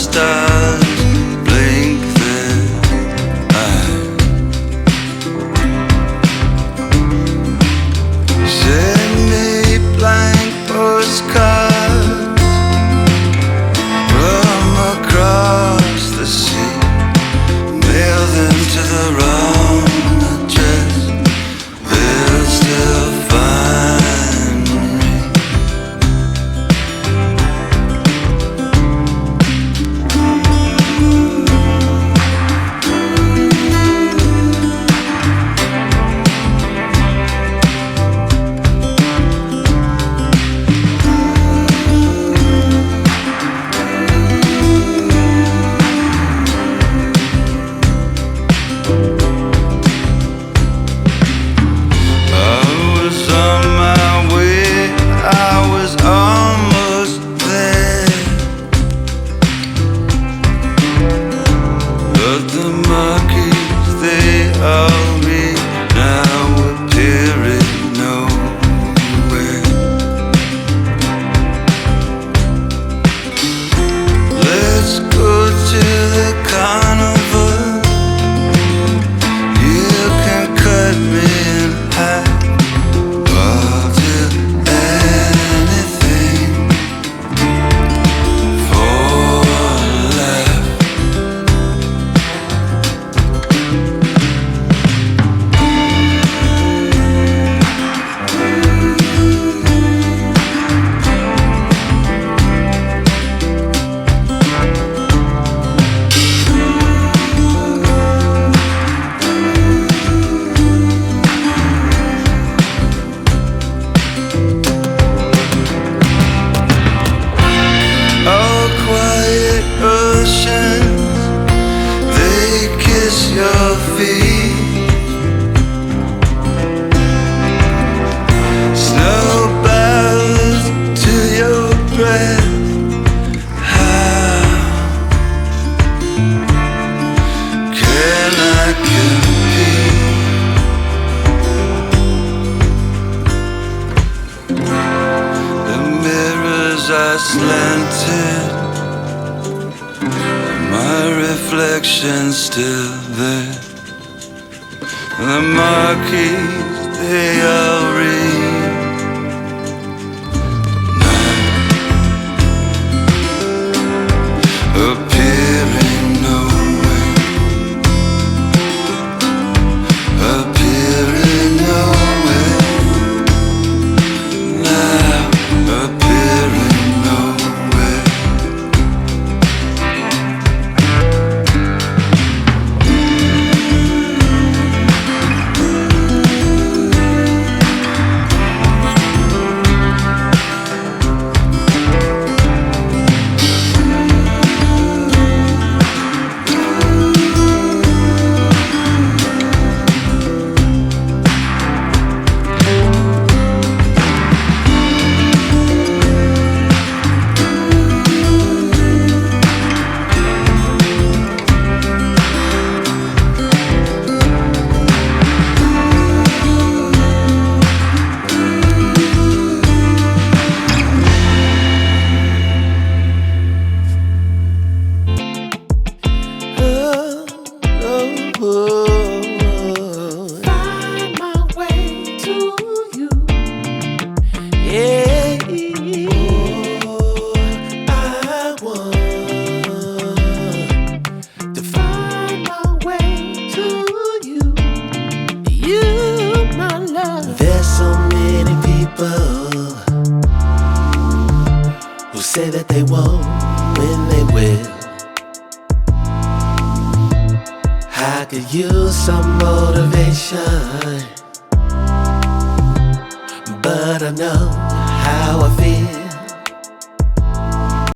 stars blink their eyes. Send me blank postcards from across the sea. Mail them to the wrong address. They'll still find me. The monkeys, they all read now appearing nowhere. Let's go to the carnival. You can cut me in half. I'll do anything for a laugh. Oceans, they kiss your feet. Snow bows to your breath. How can I compete? The mirrors are slanted. My reflection's still there. The marquees, they all read now appearing nowhere. Appearing nowhere. Now appearing nowhere. Find my way to you. Yeah. I want to find my way to you. You, my love. There's so many people who say that they won't when they will. I could use some motivation, but I know how I feel.